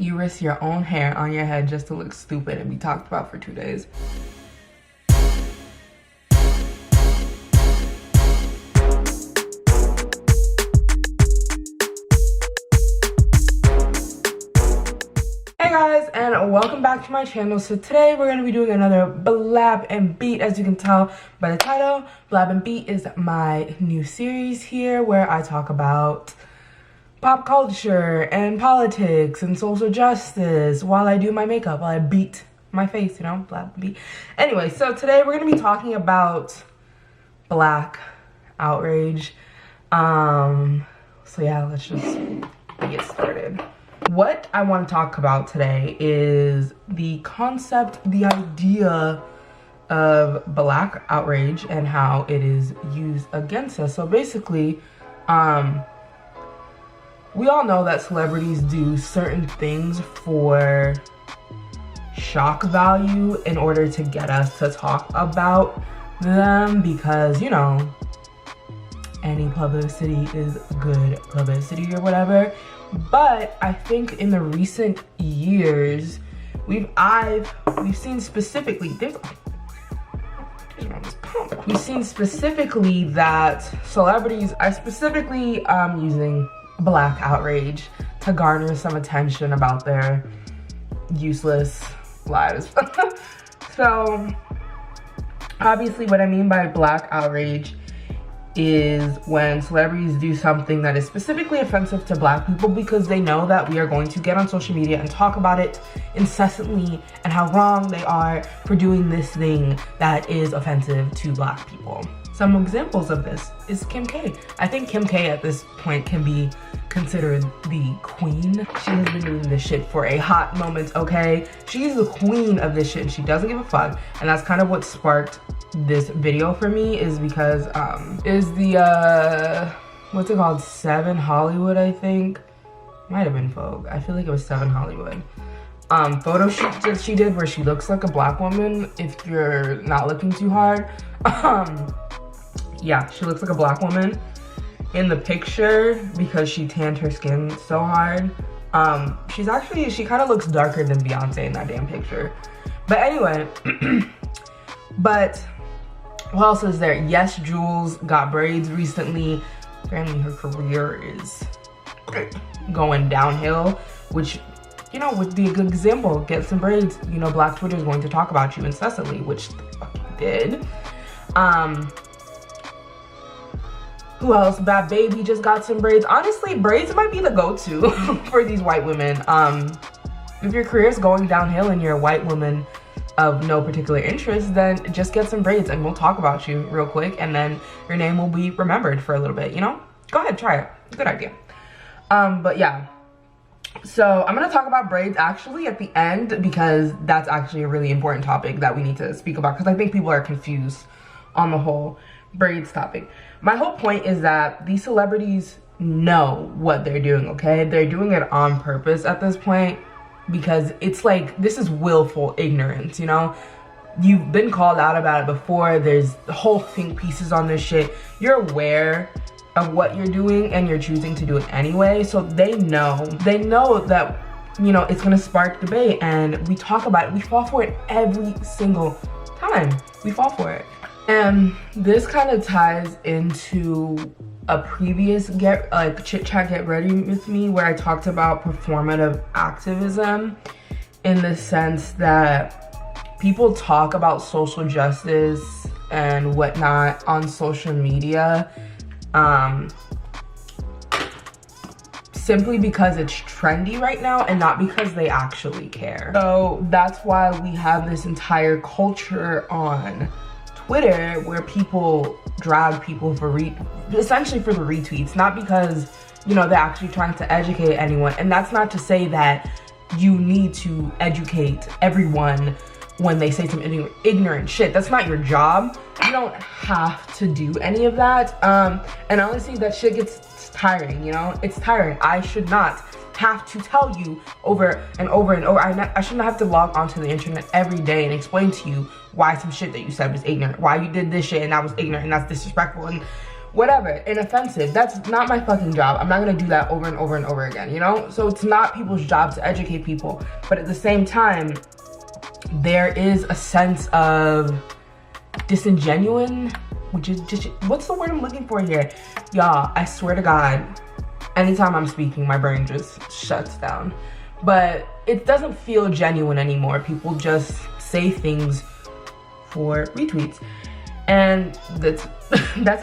You risk your own hair on your head just to look stupid and be talked about for 2 days. Hey guys, and welcome back to my channel. So today we're going to be doing another Blab and Beat. As you can tell by the title, Blab and Beat is my new series here where I talk about pop culture and politics and social justice while I do my makeup, while I beat my face, you know, Blab and Beat. Anyway, so today we're going to be talking about Black outrage. So yeah, let's just get started. What I want to talk about today is the concept, the idea of Black outrage and how it is used against us. So basically, we all know that celebrities do certain things for shock value in order to get us to talk about them because, you know, any publicity is good publicity or whatever. But I think in the recent years, we've seen specifically that celebrities are specifically using Black outrage to garner some attention about their useless lives. So obviously what I mean by Black outrage is when celebrities do something that is specifically offensive to Black people because they know that we are going to get on social media and talk about it incessantly and how wrong they are for doing this thing that is offensive to Black people. Some examples of this is Kim K. I think Kim K at this point can be considered the queen. She has been doing this shit for a hot moment, okay? She's the queen of this shit and she doesn't give a fuck. And that's kind of what sparked this video for me, is because is the what's it called, 7 Hollywood, I think, might have been Vogue, I feel like it was 7 Hollywood, photo shoot that she did where she looks like a Black woman if you're not looking too hard. Yeah, she looks like a Black woman in the picture because she tanned her skin so hard. She kind of looks darker than Beyonce in that damn picture. But anyway, but what else is there? Yes, Jules got braids recently. Apparently her career is going downhill, which, you know, would be a good example. Get some braids. You know, Black Twitter is going to talk about you incessantly, which they fucking did. Who else? Bad Baby just got some braids. Honestly, braids might be the go-to for these white women. If your career is going downhill and you're a white woman of no particular interest, then just get some braids and we'll talk about you real quick and then your name will be remembered for a little bit, you know? Go ahead, try it. Good idea. But yeah. So I'm gonna talk about braids actually at the end because that's actually a really important topic that we need to speak about because I think people are confused on the whole braids topic. My whole point is that these celebrities know what they're doing, okay? They're doing it on purpose at this point because it's like, this is willful ignorance, you know? You've been called out about it before. There's whole think pieces on this shit. You're aware of what you're doing and you're choosing to do it anyway. So they know that, you know, it's gonna spark debate and we talk about it. We fall for it every single time. We fall for it. And this kind of ties into a previous chit chat get ready with me where I talked about performative activism in the sense that people talk about social justice and whatnot on social media simply because it's trendy right now and not because they actually care. So that's why we have this entire culture on Twitter where people drag people for essentially for the retweets, not because, you know, they're actually trying to educate anyone. And that's not to say that you need to educate everyone when they say some ignorant shit. That's not your job. You don't have to do any of that. And honestly, that shit gets tiring, you know? It's tiring. I should not have to tell you over and over and over. I shouldn't have to log onto the internet every day and explain to you why some shit that you said was ignorant, why you did this shit and that was ignorant and that's disrespectful and whatever, inoffensive. That's not my fucking job. I'm not gonna do that over and over and over again, you know? So it's not people's job to educate people, but at the same time, there is a sense of disingenuine, which is just, what's the word I'm looking for here? Y'all, I swear to God, anytime I'm speaking, my brain just shuts down. But it doesn't feel genuine anymore. People just say things for retweets. And that's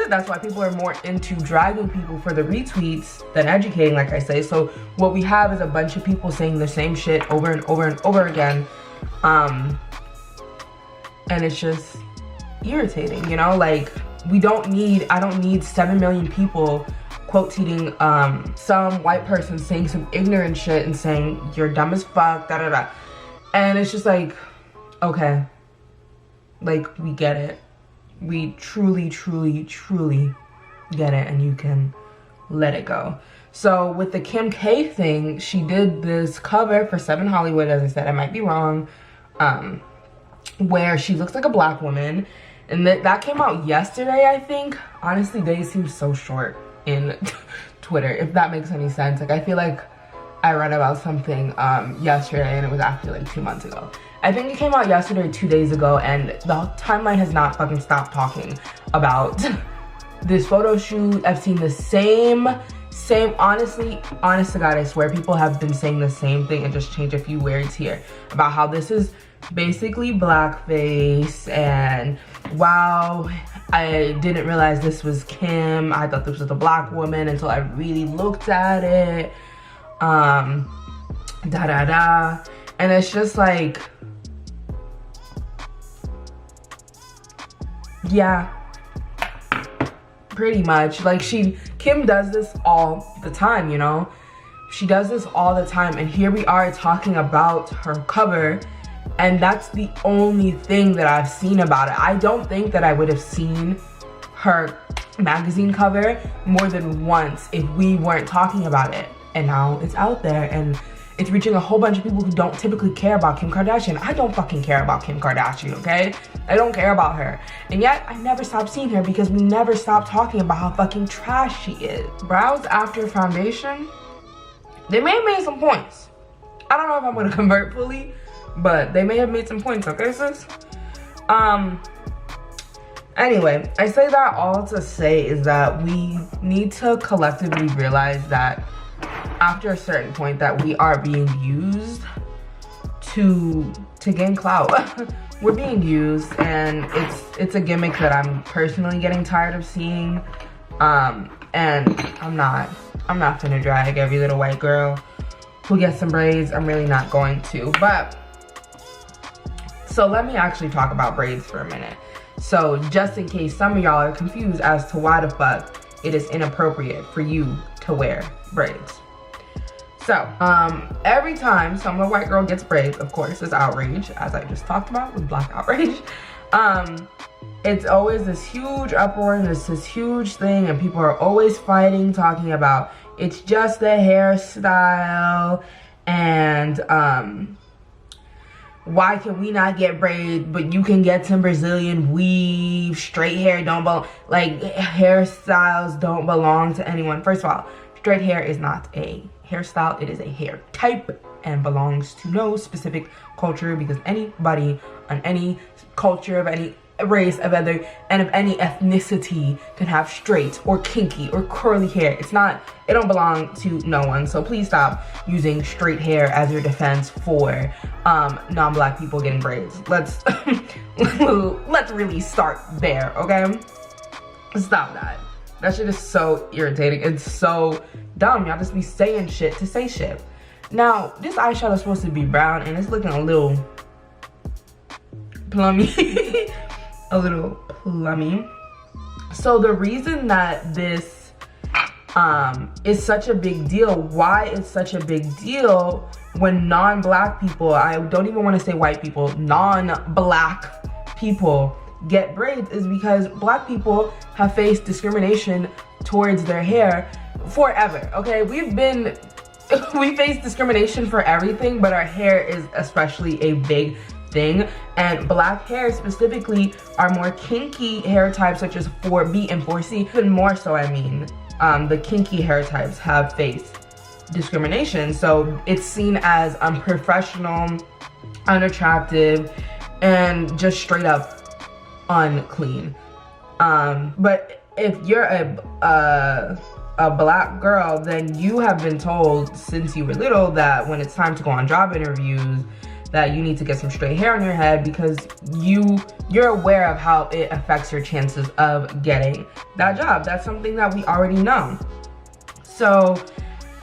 it. That's why people are more into dragging people for the retweets than educating, like I say. So what we have is a bunch of people saying the same shit over and over and over again. And it's just irritating, you know? Like, I don't need 7 million people quote tweeting some white person saying some ignorant shit and saying you're dumb as fuck, da da da. And it's just like, okay, like, we get it. We truly, truly, truly get it, and you can let it go. So with the Kim K thing, she did this cover for 7 Hollywood, as I said, I might be wrong, where she looks like a black woman. And that came out yesterday, I think. Honestly, days seem so short in Twitter, if that makes any sense. Like, I feel like I read about something yesterday and it was actually like 2 months ago. I think it came out yesterday, 2 days ago, and the timeline has not fucking stopped talking about this photo shoot. I've seen the same, honest to God, I swear people have been saying the same thing and just change a few words here about how this is basically blackface, and wow, I didn't realize this was Kim. I thought this was a black woman until I really looked at it. Da da da. And it's just like, yeah, pretty much. Like, Kim does this all the time, you know? She does this all the time, and here we are talking about her cover, and that's the only thing that I've seen about it. I don't think that I would have seen her magazine cover more than once if we weren't talking about it. And now it's out there, and it's reaching a whole bunch of people who don't typically care about Kim Kardashian. I don't fucking care about Kim Kardashian, okay? I don't care about her. And yet, I never stopped seeing her because we never stopped talking about how fucking trash she is. Brows after foundation, they may have made some points. I don't know if I'm gonna convert fully, but they may have made some points, okay, sis? Anyway, I say that all to say is that we need to collectively realize that after a certain point that we are being used to gain clout. We're being used, and it's a gimmick that I'm personally getting tired of seeing. And I'm not finna drag every little white girl who gets some braids. I'm really not going to. But so let me actually talk about braids for a minute. So just in case some of y'all are confused as to why the fuck it is inappropriate for you to wear braids. So, every time some white girl gets braids, of course, it's outrage, as I just talked about with black outrage. It's always this huge uproar and this huge thing, and people are always fighting, talking about it's just a hairstyle, and why can we not get braids, but you can get some Brazilian weave, straight hair don't belong, like hairstyles don't belong to anyone. First of all, straight hair is not a hairstyle, it is a hair type and belongs to no specific culture, because anybody on any culture of any race of other and of any ethnicity can have straight or kinky or curly hair. It don't belong to no one. So please stop using straight hair as your defense for non-black people getting braids. Let's really start there, okay? Stop that. That shit is so irritating. It's so dumb. Y'all just be saying shit to say shit. Now, this eyeshadow is supposed to be brown, and it's looking a little plummy. A little plummy. So the reason that this is such a big deal, why it's such a big deal when non-black people, I don't even want to say white people, non-black people get braids, is because black people have faced discrimination towards their hair forever, okay? We face discrimination for everything, but our hair is especially a big thing. And black hair specifically are more kinky hair types, such as 4B and 4C. Even more so, I mean, the kinky hair types have faced discrimination. So it's seen as unprofessional, unattractive, and just straight up unclean. But if you're a black girl, then you have been told since you were little that when it's time to go on job interviews that you need to get some straight hair on your head, because you're aware of how it affects your chances of getting that job. That's something that we already know. So,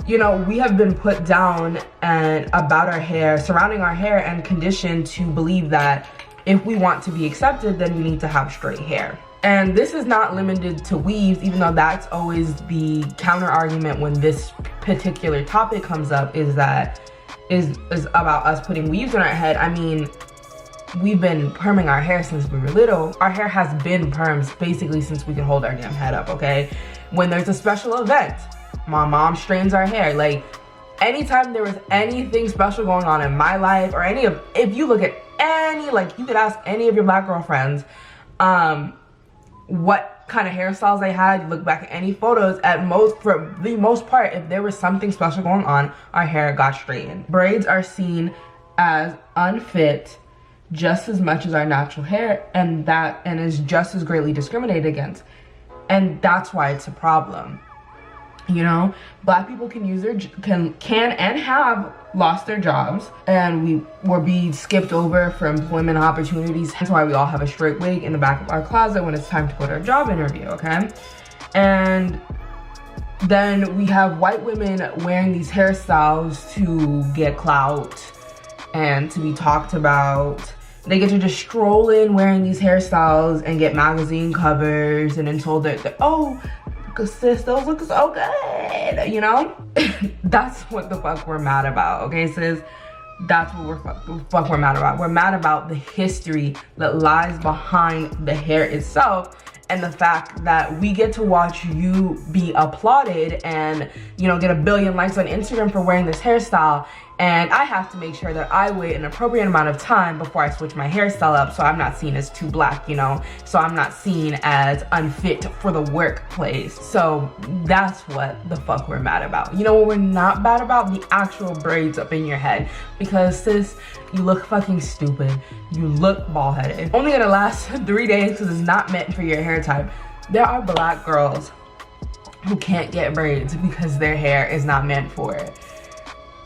you know, we have been put down and about our hair, surrounding our hair, and conditioned to believe that if we want to be accepted, then we need to have straight hair. And this is not limited to weaves, even though that's always the counter argument when this particular topic comes up, is about us putting weaves in our head. I mean, we've been perming our hair since we were little. Our hair has been perms basically since we could hold our damn head up, okay? When there's a special event, my mom straightens our hair. Like, anytime there was anything special going on in my life, or if you look at any, like, you could ask any of your black girlfriends what kind of hairstyles they had. You look back at any photos, for the most part, if there was something special going on, our hair got straightened. Braids are seen as unfit just as much as our natural hair, and is just as greatly discriminated against. And that's why it's a problem. You know, black people can and have lost their jobs, and will be skipped over for employment opportunities. That's why we all have a straight wig in the back of our closet when it's time to go to our job interview, okay? And then we have white women wearing these hairstyles to get clout and to be talked about. They get to just stroll in wearing these hairstyles and get magazine covers, and then told that oh, sis, those look so good, you know? That's what the fuck we're mad about, okay, sis? That's what the fuck we're mad about. We're mad about the history that lies behind the hair itself, and the fact that we get to watch you be applauded and, you know, get a billion likes on Instagram for wearing this hairstyle, and I have to make sure that I wait an appropriate amount of time before I switch my hairstyle up, so I'm not seen as too black, you know? So I'm not seen as unfit for the workplace. So that's what the fuck we're mad about. You know what we're not mad about? The actual braids up in your head. Because sis, you look fucking stupid. You look bald-headed. Only gonna last 3 days because it's not meant for your hair type. There are black girls who can't get braids because their hair is not meant for it.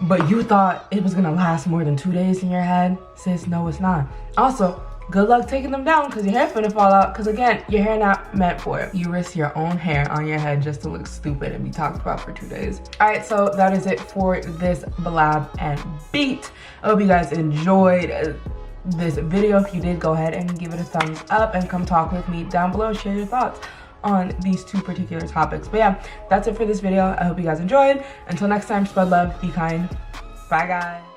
But you thought it was gonna last more than 2 days in your head? Sis, no, it's not. Also, good luck taking them down because your hair finna fall out, because again, your hair not meant for it. You risk your own hair on your head just to look stupid and be talked about for 2 days. All right, so that is it for this BLAB and beat. I hope you guys enjoyed this video. If you did, go ahead and give it a thumbs up and come talk with me down below. Share your thoughts on these two particular topics. But yeah, that's it for this video. I hope you guys enjoyed. Until next time, spread love, be kind. Bye guys.